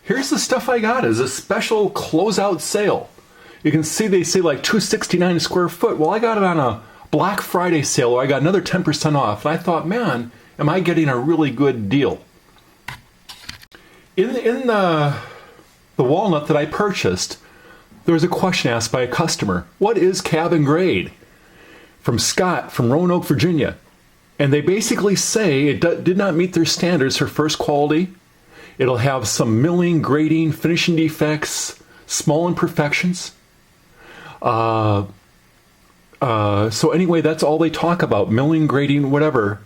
here's the stuff I got as a special closeout sale. You can see they say like $269 a square foot. Well, I got it on a Black Friday sale where I got another 10% off. And I thought, man, am I getting a really good deal? In the walnut that I purchased, there was a question asked by a customer. What is cabin grade? From Scott from Roanoke, Virginia. And they basically say it did not meet their standards for first quality. It'll have some milling, grading, finishing defects, small imperfections. So anyway, that's all they talk about, milling, grading, whatever.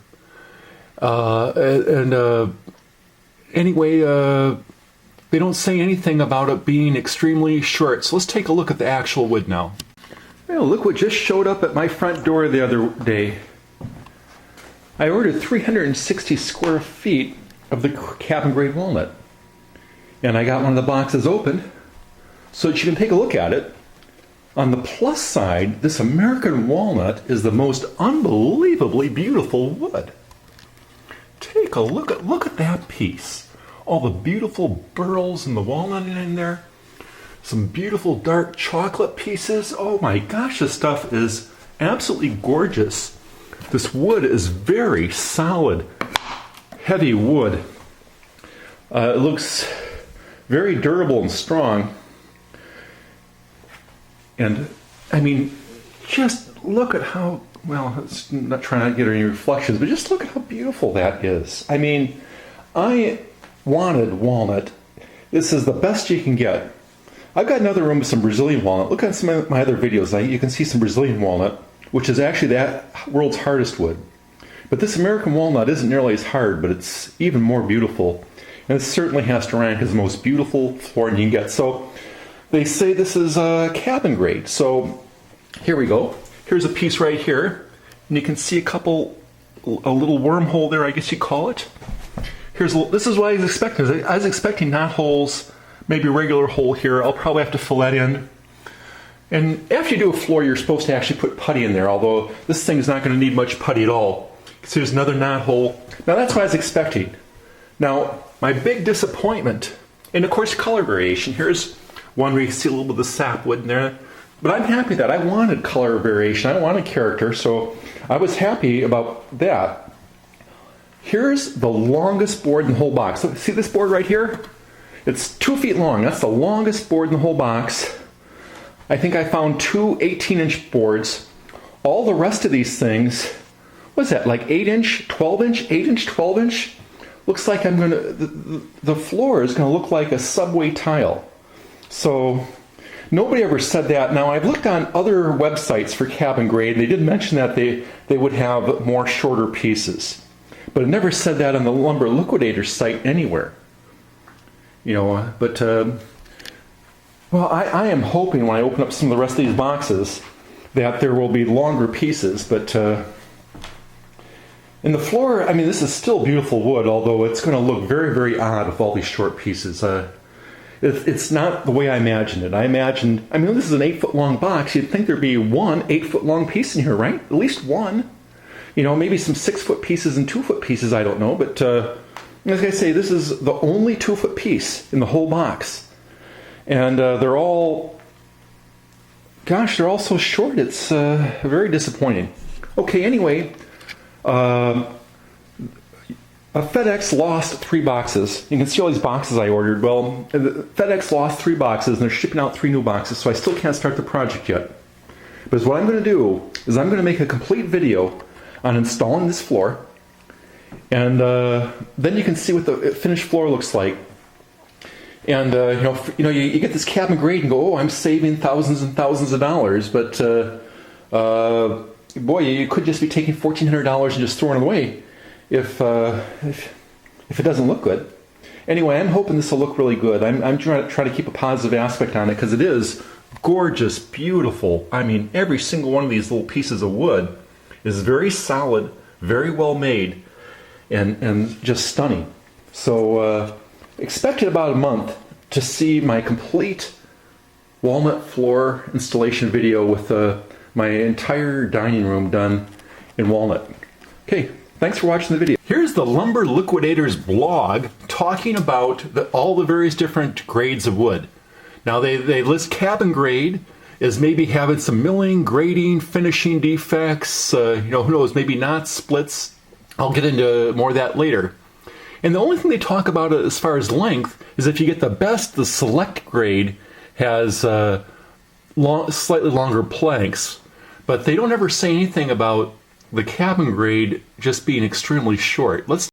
Anyway, they don't say anything about it being extremely short. So let's take a look at the actual wood now. Well, look what just showed up at my front door the other day. I ordered 360 square feet of the cabin grade walnut. And I got one of the boxes open so that you can take a look at it. On the plus side, this American walnut is the most unbelievably beautiful wood. Take a look at that piece. All the beautiful burls and the walnut in there. Some beautiful dark chocolate pieces. Oh my gosh, this stuff is absolutely gorgeous. This wood is very solid, heavy wood. It looks very durable and strong. And I mean, just look at how, well, it's not trying to get any reflections, but just look at how beautiful that is. I mean, I wanted walnut. This is the best you can get. I've got another room with some Brazilian walnut. Look at some of my other videos. You can see some Brazilian walnut, which is actually that world's hardest wood. But this American walnut isn't nearly as hard, but it's even more beautiful. And it certainly has to rank as the most beautiful flooring you can get. So they say this is cabin grade. So here we go. Here's a piece right here. And you can see a little wormhole there, I guess you call it. This is what I was expecting. I was expecting knot holes, maybe a regular hole here. I'll probably have to fill that in. And after you do a floor, you're supposed to actually put putty in there, although this thing's not going to need much putty at all. So there's another knot hole. Now that's what I was expecting. Now, my big disappointment, and of course color variation. Here's one where you can see a little bit of the sapwood in there. But I'm happy that I wanted color variation. I wanted character, so I was happy about that. Here's the longest board in the whole box. Look, see this board right here? It's 2 feet long. That's the longest board in the whole box. I think I found two 18-inch boards. All the rest of these things, what's that, like 8-inch, 12-inch, 8-inch, 12-inch? Looks like the floor is going to look like a subway tile. So nobody ever said that. Now, I've looked on other websites for cabin grade, and they did mention that they would have more shorter pieces. But it never said that on the Lumber Liquidator site anywhere. You know, but, well, I am hoping when I open up some of the rest of these boxes that there will be longer pieces, but in the floor, I mean, this is still beautiful wood, although it's going to look very, very odd with all these short pieces. It's not the way I imagined it. I mean, this is an 8-foot-long box. You'd think there'd be one 8-foot-long piece in here, right? At least one. You know, maybe some 6-foot pieces and 2-foot pieces, I don't know. But as I say, this is the only 2-foot piece in the whole box. And they're all, gosh, they're all so short. It's very disappointing. Okay, anyway, FedEx lost 3 boxes. You can see all these boxes I ordered. Well, FedEx lost 3 boxes, and they're shipping out 3 new boxes, so I still can't start the project yet. But what I'm going to do is I'm going to make a complete video on installing this floor, and then you can see what the finished floor looks like. And you get this cabin grade and go, oh, I'm saving thousands and thousands of dollars, but boy, you could just be taking $1,400 and just throwing it away if it doesn't look good. Anyway, I'm hoping this will look really good. I'm trying to keep a positive aspect on it because it is gorgeous, beautiful. I mean, every single one of these little pieces of wood is very solid, very well made, and just stunning. So expect in about a month to see my complete walnut floor installation video with my entire dining room done in walnut. Okay, Thanks for watching the video. Here's the Lumber Liquidators blog talking about all the various different grades of wood. Now they list cabin grade as maybe having some milling, grading, finishing defects, who knows, maybe knots, splits. I'll get into more of that later. And the only thing they talk about as far as length is if you get the best, the select grade has slightly longer planks. But they don't ever say anything about the cabin grade just being extremely short. Let's